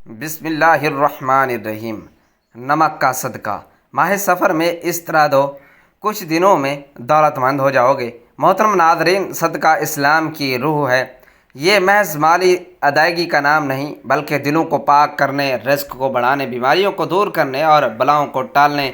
بسم اللہ الرحمن الرحیم۔ نمک کا صدقہ ماہ سفر میں اس طرح دو، کچھ دنوں میں دولت مند ہو جاؤ گے۔ محترم ناظرین، صدقہ اسلام کی روح ہے۔ یہ محض مالی ادائیگی کا نام نہیں، بلکہ دلوں کو پاک کرنے، رزق کو بڑھانے، بیماریوں کو دور کرنے اور بلاؤں کو ٹالنے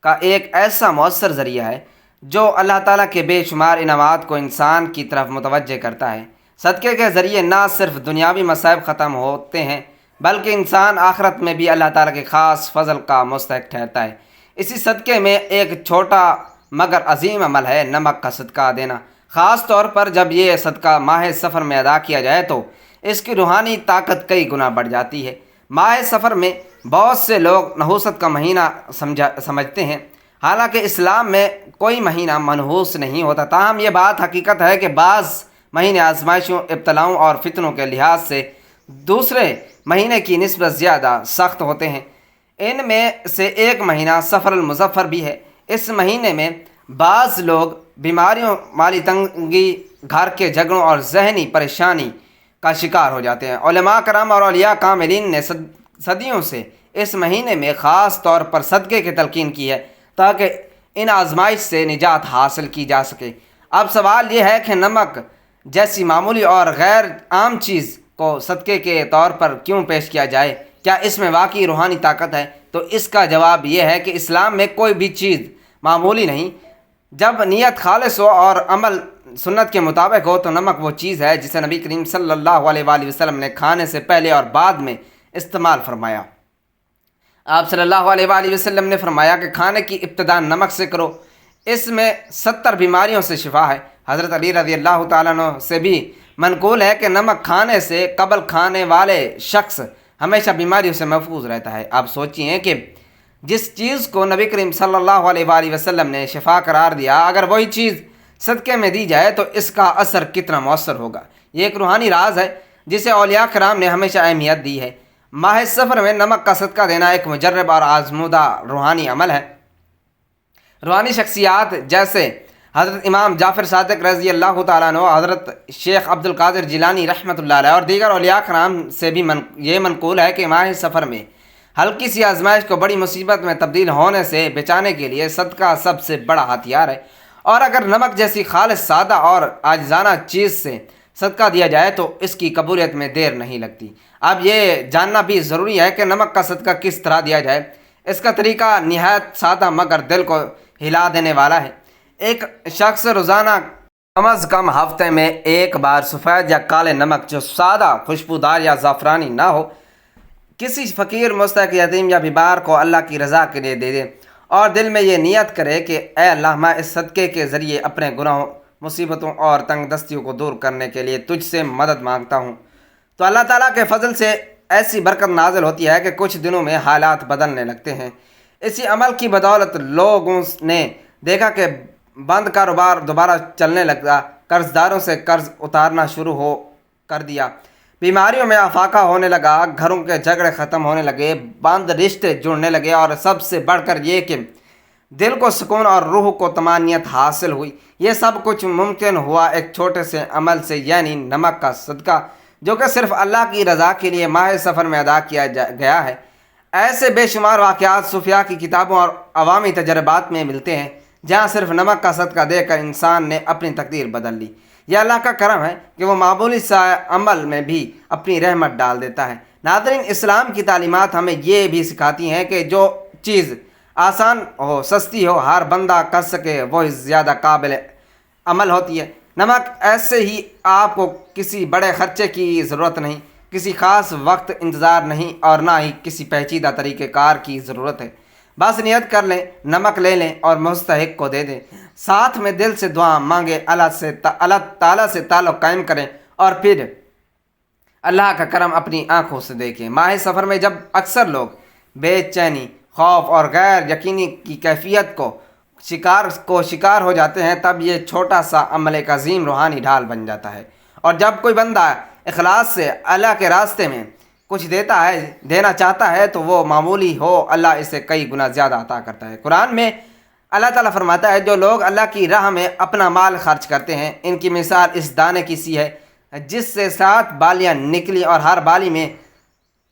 کا ایک ایسا مؤثر ذریعہ ہے جو اللہ تعالیٰ کے بے شمار انعامات کو انسان کی طرف متوجہ کرتا ہے۔ صدقے کے ذریعے نہ صرف دنیاوی مصائب ختم ہوتے ہیں، بلکہ انسان آخرت میں بھی اللہ تعالیٰ کے خاص فضل کا مستحق ٹھہرتا ہے۔ اسی صدقے میں ایک چھوٹا مگر عظیم عمل ہے نمک کا صدقہ دینا۔ خاص طور پر جب یہ صدقہ ماہ سفر میں ادا کیا جائے تو اس کی روحانی طاقت کئی گنا بڑھ جاتی ہے۔ ماہ سفر میں بہت سے لوگ نحوست کا مہینہ سمجھتے ہیں، حالانکہ اسلام میں کوئی مہینہ منحوس نہیں ہوتا۔ تاہم یہ بات حقیقت ہے کہ بعض مہینے آزمائشوں، ابتلاؤں اور فتنوں کے لحاظ سے دوسرے مہینے کی نسبت زیادہ سخت ہوتے ہیں۔ ان میں سے ایک مہینہ سفر المظفر بھی ہے۔ اس مہینے میں بعض لوگ بیماریوں، مالی تنگی، گھر کے جھگڑوں اور ذہنی پریشانی کا شکار ہو جاتے ہیں۔ علماء کرام اور اولیاء کاملین نے صدیوں سے اس مہینے میں خاص طور پر صدقے کی تلقین کی ہے تاکہ ان آزمائش سے نجات حاصل کی جا سکے۔ اب سوال یہ ہے کہ نمک جیسی معمولی اور غیر عام چیز کو صدقے کے طور پر کیوں پیش کیا جائے؟ کیا اس میں واقعی روحانی طاقت ہے؟ تو اس کا جواب یہ ہے کہ اسلام میں کوئی بھی چیز معمولی نہیں۔ جب نیت خالص ہو اور عمل سنت کے مطابق ہو تو نمک وہ چیز ہے جسے نبی کریم صلی اللہ علیہ وآلہ وسلم نے کھانے سے پہلے اور بعد میں استعمال فرمایا۔ آپ صلی اللہ علیہ وآلہ وسلم نے فرمایا کہ کھانے کی ابتدا نمک سے کرو، اس میں 70 بیماریوں سے شفا ہے۔ حضرت علی رضی اللہ تعالیٰ عنہ سے بھی منقول ہے کہ نمک کھانے سے قبل کھانے والے شخص ہمیشہ بیماریوں سے محفوظ رہتا ہے۔ آپ سوچئے کہ جس چیز کو نبی کریم صلی اللہ علیہ وآلہ وسلم نے شفا قرار دیا، اگر وہی چیز صدقے میں دی جائے تو اس کا اثر کتنا مؤثر ہوگا۔ یہ ایک روحانی راز ہے جسے اولیاء کرام نے ہمیشہ اہمیت دی ہے۔ ماہ سفر میں نمک کا صدقہ دینا ایک مجرب اور آزمودہ روحانی عمل ہے۔ روحانی شخصیات جیسے حضرت امام جعفر صادق رضی اللہ تعالیٰ عنہ، حضرت شیخ عبد القادر جیلانی رحمۃ اللہ علیہ اور دیگر اولیاء کرام سے بھی یہ منقول ہے کہ ماہ سفر میں ہلکی سی آزمائش کو بڑی مصیبت میں تبدیل ہونے سے بچانے کے لیے صدقہ سب سے بڑا ہتھیار ہے، اور اگر نمک جیسی خالص، سادہ اور عاجزانہ چیز سے صدقہ دیا جائے تو اس کی قبولیت میں دیر نہیں لگتی۔ اب یہ جاننا بھی ضروری ہے کہ نمک کا صدقہ کس طرح دیا جائے۔ اس کا طریقہ نہایت سادہ مگر دل کو ہلا دینے والا ہے۔ ایک شخص روزانہ کم از کم ہفتے میں ایک بار سفید یا کالے نمک جو سادہ، خوشبودار یا زعفرانی نہ ہو، کسی فقیر، مستحق، یتیم یا بیمار کو اللہ کی رضا کے لیے دے دے، اور دل میں یہ نیت کرے کہ اے اللہ، میں اس صدقے کے ذریعے اپنے گناہوں، مصیبتوں اور تنگ دستیوں کو دور کرنے کے لیے تجھ سے مدد مانگتا ہوں، تو اللہ تعالیٰ کے فضل سے ایسی برکت نازل ہوتی ہے کہ کچھ دنوں میں حالات بدلنے لگتے ہیں۔ اسی عمل کی بدولت لوگوں نے دیکھا کہ بند کاروبار دوبارہ چلنے لگا، قرض داروں سے قرض اتارنا شروع کر دیا، بیماریوں میں افاقہ ہونے لگا، گھروں کے جھگڑے ختم ہونے لگے، بند رشتے جڑنے لگے، اور سب سے بڑھ کر یہ کہ دل کو سکون اور روح کو طمانینت حاصل ہوئی۔ یہ سب کچھ ممکن ہوا ایک چھوٹے سے عمل سے، یعنی نمک کا صدقہ، جو کہ صرف اللہ کی رضا کے لیے ماہ سفر میں ادا کیا گیا ہے۔ ایسے بے شمار واقعات صوفیاء کی کتابوں اور عوامی تجربات میں ملتے ہیں جہاں صرف نمک کا صدقہ دے کر انسان نے اپنی تقدیر بدل لی۔ یہ اللہ کا کرم ہے کہ وہ معمولی سا عمل میں بھی اپنی رحمت ڈال دیتا ہے۔ ناظرین، اسلام کی تعلیمات ہمیں یہ بھی سکھاتی ہیں کہ جو چیز آسان ہو، سستی ہو، ہر بندہ کر سکے، وہی زیادہ قابل عمل ہوتی ہے۔ نمک ایسے ہی آپ کو کسی بڑے خرچے کی ضرورت نہیں، کسی خاص وقت انتظار نہیں، اور نہ ہی کسی پیچیدہ طریقہ کار کی ضرورت ہے۔ بس نیت کر لیں، نمک لے لیں اور مستحق کو دے دیں، ساتھ میں دل سے دعا مانگیں، اللہ تعالیٰ سے تعلق قائم کریں، اور پھر اللہ کا کرم اپنی آنکھوں سے دیکھیں۔ ماہ سفر میں جب اکثر لوگ بے چینی، خوف اور غیر یقینی کی کیفیت کو شکار ہو جاتے ہیں، تب یہ چھوٹا سا عمل ایک عظیم روحانی ڈھال بن جاتا ہے۔ اور جب کوئی بندہ اخلاص سے اللہ کے راستے میں کچھ دینا چاہتا ہے تو وہ معمولی ہو، اللہ اسے کئی گنا زیادہ عطا کرتا ہے۔ قرآن میں اللہ تعالیٰ فرماتا ہے، جو لوگ اللہ کی راہ میں اپنا مال خرچ کرتے ہیں، ان کی مثال اس دانے کی سی ہے جس سے 7 بالیاں نکلی اور ہر بالی میں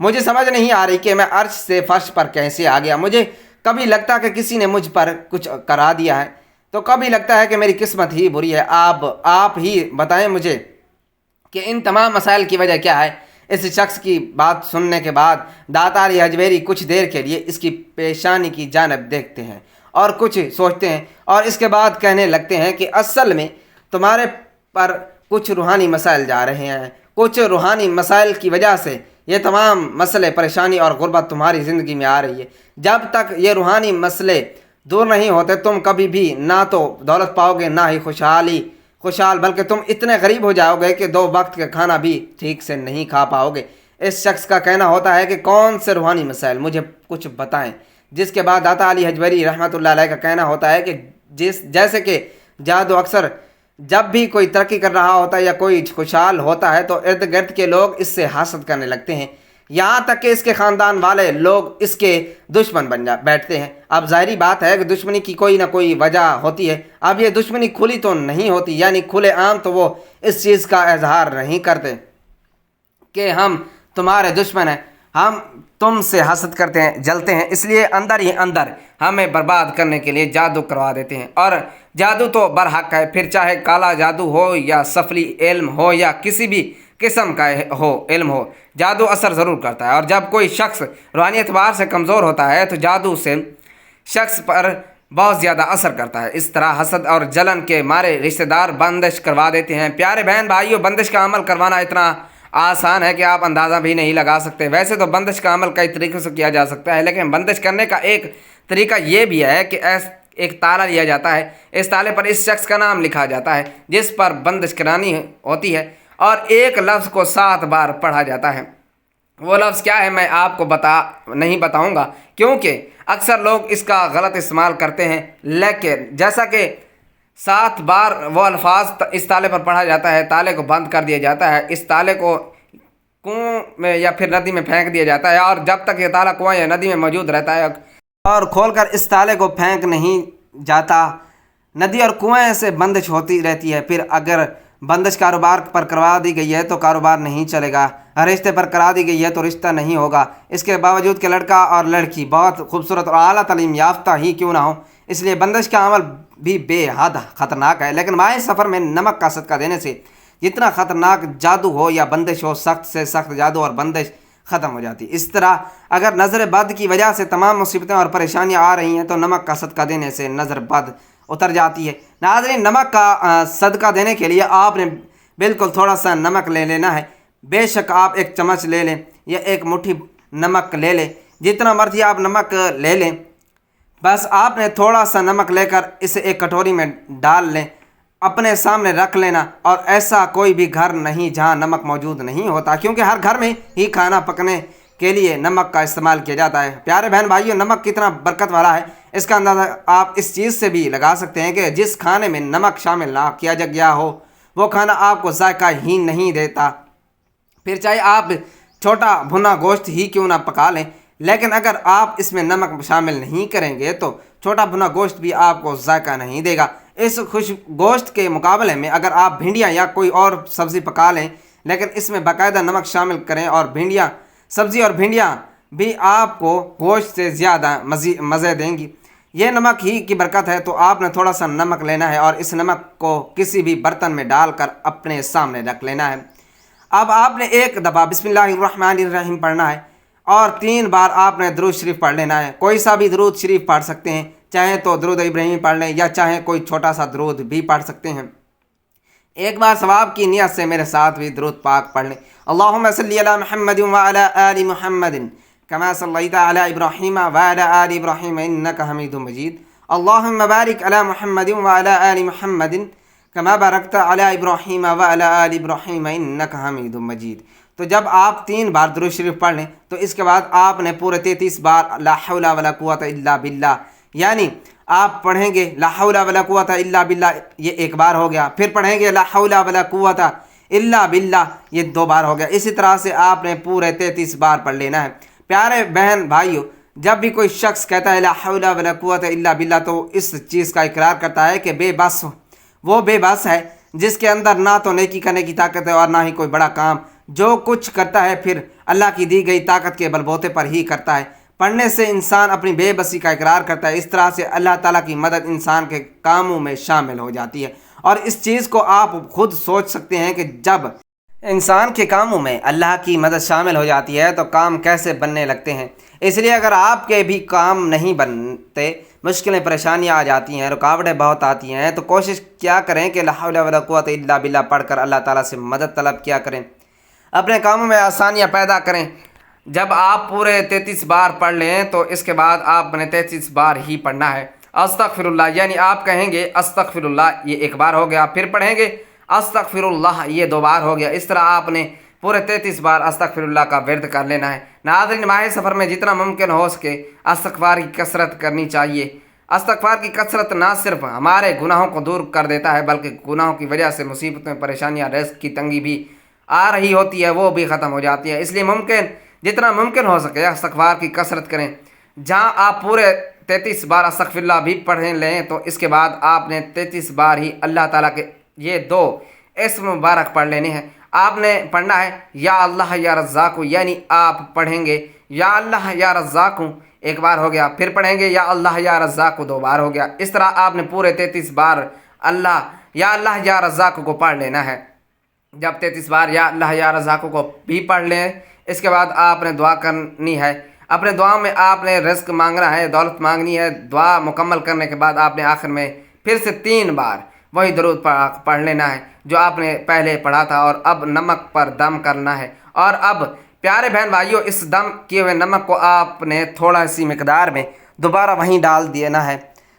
مجھے سمجھ نہیں آ رہی کہ میں عرش سے فرش پر کیسے آ گیا۔ مجھے کبھی لگتا کہ کسی نے مجھ پر کچھ کرا دیا ہے، تو کبھی لگتا ہے کہ میری قسمت ہی بری ہے۔ آپ ہی بتائیں مجھے کہ ان تمام مسائل کی وجہ کیا ہے؟ اس شخص کی بات سننے کے بعد داتا علی حجویری کچھ دیر کے لیے اس کی پیشانی کی جانب دیکھتے ہیں اور کچھ سوچتے ہیں، اور اس کے بعد کہنے لگتے ہیں کہ اصل میں تمہارے پر کچھ روحانی مسائل جا رہے ہیں۔ کچھ روحانی مسائل کی وجہ سے یہ تمام مسئلے، پریشانی اور غربت تمہاری زندگی میں آ رہی ہے۔ جب تک یہ روحانی مسئلے دور نہیں ہوتے تم کبھی بھی نہ تو دولت پاؤ گے، نہ ہی خوشحال، بلکہ تم اتنے غریب ہو جاؤ گے کہ 2 وقت کا کھانا بھی ٹھیک سے نہیں کھا پاؤ گے۔ اس شخص کا کہنا ہوتا ہے کہ کون سے روحانی مسائل، مجھے کچھ بتائیں۔ جس کے بعد داتا علی حجویری رحمۃ اللہ علیہ کا کہنا ہوتا ہے کہ جیسے کہ جادو اکثر جب بھی کوئی ترقی کر رہا ہوتا ہے یا کوئی خوشحال ہوتا ہے تو ارد گرد کے لوگ اس سے حسد کرنے لگتے ہیں، یہاں تک کہ اس کے خاندان والے لوگ اس کے دشمن بن بیٹھتے ہیں۔ اب ظاہری بات ہے کہ دشمنی کی کوئی نہ کوئی وجہ ہوتی ہے۔ اب یہ دشمنی کھلی تو نہیں ہوتی، یعنی کھلے عام تو وہ اس چیز کا اظہار نہیں کرتے کہ ہم تمہارے دشمن ہیں، ہم تم سے حسد کرتے ہیں، جلتے ہیں، اس لیے اندر ہی اندر ہمیں برباد کرنے کے لیے جادو کروا دیتے ہیں۔ اور جادو تو برحق ہے، پھر چاہے کالا جادو ہو یا سفلی علم ہو یا کسی بھی قسم کا علم ہو، جادو اثر ضرور کرتا ہے۔ اور جب کوئی شخص روحانی اعتبار سے کمزور ہوتا ہے تو جادو سے شخص پر بہت زیادہ اثر کرتا ہے۔ اس طرح حسد اور جلن کے مارے رشتہ دار بندش کروا دیتے ہیں۔ پیارے بہن بھائیوں، بندش کا عمل کروانا اتنا آسان ہے کہ آپ اندازہ بھی نہیں لگا سکتے۔ ویسے تو بندش کا عمل کئی طریقوں سے کیا جا سکتا ہے، لیکن بندش کرنے کا ایک طریقہ یہ بھی ہے کہ ایک تالا لیا جاتا ہے، اس تالے پر اس شخص کا نام لکھا جاتا ہے جس پر بندش کرانی ہوتی ہے، اور ایک لفظ کو 7 بار پڑھا جاتا ہے۔ وہ لفظ کیا ہے میں آپ کو نہیں بتاؤں گا، کیونکہ اکثر لوگ اس کا غلط استعمال کرتے ہیں، لیکن جیسا کہ 7 بار وہ الفاظ اس تالے پر پڑھا جاتا ہے، تالے کو بند کر دیا جاتا ہے، اس تالے کو کنویں میں یا پھر ندی میں پھینک دیا جاتا ہے، اور جب تک یہ تالا کنویں یا ندی میں موجود رہتا ہے اور کھول کر اس تالے کو پھینک نہیں جاتا، ندی اور کنویں سے بندش ہوتی رہتی ہے۔ پھر اگر بندش کاروبار پر کروا دی گئی ہے تو کاروبار نہیں چلے گا، رشتے پر کرا دی گئی ہے تو رشتہ نہیں ہوگا، اس کے باوجود کہ لڑکا اور لڑکی بہت خوبصورت اور اعلیٰ تعلیم یافتہ ہی کیوں نہ ہو۔ اس لیے بندش کا عمل بھی بے حد خطرناک ہے، لیکن ماہ سفر میں نمک کا صدقہ دینے سے جتنا خطرناک جادو ہو یا بندش ہو، سخت سے سخت جادو اور بندش ختم ہو جاتی۔ اس طرح اگر نظر بد کی وجہ سے تمام مصیبتیں اور پریشانیاں آ رہی ہیں تو نمک کا صدقہ دینے سے نظر بد اتر جاتی ہے۔ ناظرین، نمک کا صدقہ دینے کے لیے آپ نے بالکل تھوڑا سا نمک لے لینا ہے۔ بے شک آپ 1 چمچ لے لیں یا 1 مٹھی نمک لے لیں، جتنا مرضی آپ نمک لے لیں، بس آپ نے تھوڑا سا نمک لے کر اسے ایک کٹوری میں ڈال لیں، اپنے سامنے رکھ لینا۔ اور ایسا کوئی بھی گھر نہیں جہاں نمک موجود نہیں ہوتا، کیونکہ ہر گھر میں ہی کھانا پکنے کے لیے نمک کا استعمال کیا جاتا ہے۔ پیارے بہن بھائیوں، نمک کتنا برکت والا ہے اس کا اندازہ آپ اس چیز سے بھی لگا سکتے ہیں کہ جس کھانے میں نمک شامل نہ کیا گیا ہو وہ کھانا آپ کو ذائقہ ہی نہیں دیتا، پھر چاہے آپ چھوٹا بھنا گوشت ہی کیوں نہ پکا لیں، لیکن اگر آپ اس میں نمک شامل نہیں کریں گے تو چھوٹا بھنا گوشت بھی آپ کو ذائقہ نہیں دے گا۔ اس خوش گوشت کے مقابلے میں اگر آپ بھنڈیاں یا کوئی اور سبزی پکا لیں لیکن اس میں باقاعدہ نمک شامل کریں، اور سبزی اور بھنڈیاں بھی آپ کو گوشت سے زیادہ مزے دیں گی۔ یہ نمک ہی کی برکت ہے، تو آپ نے تھوڑا سا نمک لینا ہے اور اس نمک کو کسی بھی برتن میں ڈال کر اپنے سامنے رکھ لینا ہے۔ اب آپ نے 1 دفعہ بسم اللہ الرحمن الرحیم پڑھنا ہے اور 3 بار آپ نے درود شریف پڑھ لینا ہے۔ کوئی سا بھی درود شریف پڑھ سکتے ہیں، چاہے تو درود ابراہیمی پڑھ لیں یا چاہے کوئی چھوٹا سا درود بھی پڑھ سکتے ہیں۔ ایک بار ثواب کی نیت سے میرے ساتھ بھی درود پاک پڑھ لیں۔ اللہم صلی علی محمد وعلی آل محمد کما صلیت علی ابراہیم وعلی آل ابراہیم انک حمید مجید۔ اللہم بارک علی محمد وعلی آل محمد کما بارکت علی ابراہیم وعلی آل ابراہیم انک حمید مجید۔ تو جب آپ 3 بار درود شریف پڑھ لیں تو اس کے بعد آپ نے پورے 33 بار لا حول ولا قوت الا باللہ، یعنی آپ پڑھیں گے لا حول ولا قوت الا باللہ، یہ 1 بار ہو گیا، پھر پڑھیں گے لا حول ولا قوت الا باللہ، یہ 2 بار ہو گیا۔ اسی طرح سے آپ نے پورے 33 بار پڑھ لینا ہے۔ پیارے بہن بھائیوں، جب بھی کوئی شخص کہتا ہے لا حول ولا قوت الا باللہ تو اس چیز کا اقرار کرتا ہے کہ وہ بے بس ہے، جس کے اندر نہ تو نیکی کرنے کی طاقت ہے اور نہ ہی کوئی بڑا کام جو کچھ کرتا ہے پھر اللہ کی دی گئی طاقت کے بلبوتے پر ہی کرتا ہے۔ پڑھنے سے انسان اپنی بے بسی کا اقرار کرتا ہے۔ اس طرح سے اللہ تعالیٰ کی مدد انسان کے کاموں میں شامل ہو جاتی ہے، اور اس چیز کو آپ خود سوچ سکتے ہیں کہ جب انسان کے کاموں میں اللہ کی مدد شامل ہو جاتی ہے تو کام کیسے بننے لگتے ہیں۔ اس لیے اگر آپ کے بھی کام نہیں بنتے، مشکلیں پریشانیاں آ جاتی ہیں، رکاوٹیں بہت آتی ہیں، تو کوشش کیا کریں کہ لا حول ولا قوت الا باللہ پڑھ کر اللہ تعالیٰ سے مدد طلب کیا کریں، اپنے کاموں میں آسانیاں پیدا کریں۔ جب آپ پورے 33 بار پڑھ لیں تو اس کے بعد آپ نے 33 بار ہی پڑھنا ہے۔ استغفر اللہ، یعنی آپ کہیں گے استغفر اللہ، یہ ایک بار ہو گیا، پھر پڑھیں گے استغفر اللہ، یہ 2 بار ہو گیا۔ اس طرح آپ نے پورے 33 بار استغفر اللہ کا ورد کر لینا ہے۔ ناظرین، ماہ سفر میں جتنا ممکن ہو سکے استغفار کی کثرت کرنی چاہیے۔ استغفار کی کثرت نہ صرف ہمارے گناہوں کو دور کر دیتا ہے بلکہ گناہوں کی وجہ سے مصیبتیں، پریشانیاں، رزق کی تنگی بھی آ رہی ہوتی ہے، وہ بھی ختم ہو جاتی ہے۔ اس لیے جتنا ممکن ہو سکے استغفار کی کثرت کریں۔ جہاں آپ پورے 33 بار استغفر اللہ بھی پڑھ لیں تو اس کے بعد آپ نے 33 بار ہی اللہ تعالیٰ کے یہ 2 اسم مبارک پڑھ لینے ہیں۔ آپ نے پڑھنا ہے یا اللہ یا رزاق، یعنی آپ پڑھیں گے یا اللہ یا رزاق، ایک بار ہو گیا، پھر پڑھیں گے یا اللہ یا رزاق، 2 بار ہو گیا۔ اس طرح آپ نے پورے 33 بار اللہ یا رزاق کو پڑھ لینا ہے۔ جب 33 بار یا اللہ یا رزاق کو بھی پڑھ لیں، اس کے بعد آپ نے دعا کرنی ہے۔ اپنے دعا میں آپ نے رزق مانگنا ہے، دولت مانگنی ہے۔ دعا مکمل کرنے کے بعد آپ نے آخر میں پھر سے 3 بار وہی درود پڑھ لینا ہے جو آپ نے پہلے پڑھا تھا، اور اب نمک پر دم کرنا ہے۔ اور اب پیارے بہن بھائیوں، اس دم کیے ہوئے نمک کو آپ نے تھوڑا سی مقدار میں دوبارہ وہیں ڈال دینا ہے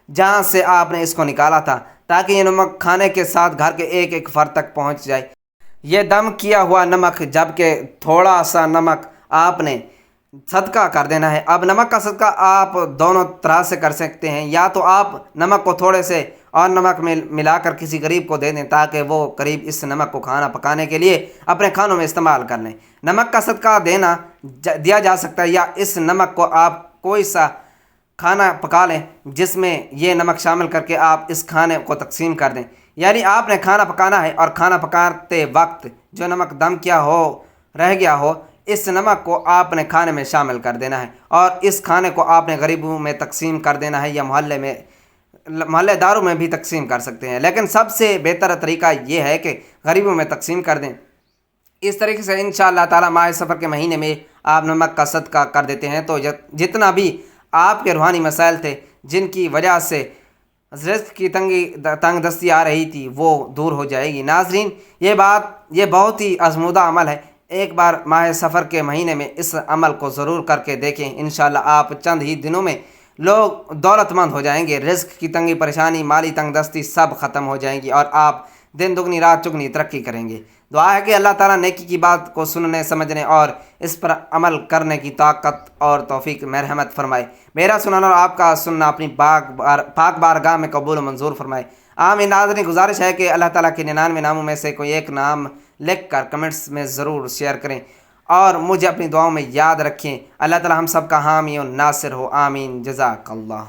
جہاں سے آپ نے اس کو نکالا تھا، تاکہ یہ نمک کھانے کے ساتھ گھر کے ایک ایک فرد تک پہنچ جائے۔ یہ دم کیا ہوا نمک، جبکہ تھوڑا سا نمک آپ نے صدقہ کر دینا ہے۔ اب نمک کا صدقہ آپ دونوں طرح سے کر سکتے ہیں، یا تو آپ نمک کو تھوڑے سے اور نمک میں ملا کر کسی غریب کو دے دیں تاکہ وہ غریب اس نمک کو کھانا پکانے کے لیے اپنے کھانوں میں استعمال کر لیں۔ نمک کا صدقہ دیا جا سکتا ہے، یا اس نمک کو آپ کوئی سا کھانا پکا لیں جس میں یہ نمک شامل کر کے آپ اس کھانے کو تقسیم کر دیں۔ یعنی آپ نے کھانا پکانا ہے اور کھانا پکاتے وقت جو نمک دم کیا ہو، رہ گیا ہو، اس نمک کو آپ نے کھانے میں شامل کر دینا ہے، اور اس کھانے کو آپ نے غریبوں میں تقسیم کر دینا ہے، یا محلے داروں میں بھی تقسیم کر سکتے ہیں، لیکن سب سے بہتر طریقہ یہ ہے کہ غریبوں میں تقسیم کر دیں۔ اس طریقے سے انشاءاللہ تعالی ماہ سفر کے مہینے میں آپ نمک کا صدقہ کر دیتے ہیں تو جتنا بھی آپ کے روحانی مسائل تھے جن کی وجہ سے رزق کی تنگ دستی آ رہی تھی، وہ دور ہو جائے گی۔ ناظرین، یہ بہت ہی آزمودہ عمل ہے۔ ایک بار ماہ سفر کے مہینے میں اس عمل کو ضرور کر کے دیکھیں، انشاءاللہ آپ چند ہی دنوں میں لوگ دولت مند ہو جائیں گے، رزق کی تنگی، پریشانی، مالی تنگ دستی سب ختم ہو جائیں گی، اور آپ دن دگنی رات چگنی ترقی کریں گے۔ دعا ہے کہ اللہ تعالیٰ نیکی کی بات کو سننے، سمجھنے اور اس پر عمل کرنے کی طاقت اور توفیق مرحمت فرمائے۔ میرا سننا اور آپ کا سننا اپنی پاک بارگاہ میں قبول و منظور فرمائے، آمین۔ ناظرین، گزارش ہے کہ اللہ تعالیٰ کے 99 ناموں میں سے کوئی ایک نام لکھ کر کمنٹس میں ضرور شیئر کریں اور مجھے اپنی دعاؤں میں یاد رکھیں۔ اللہ تعالیٰ ہم سب کا حامی و ناصر ہو، آمین۔ جزاک اللہ۔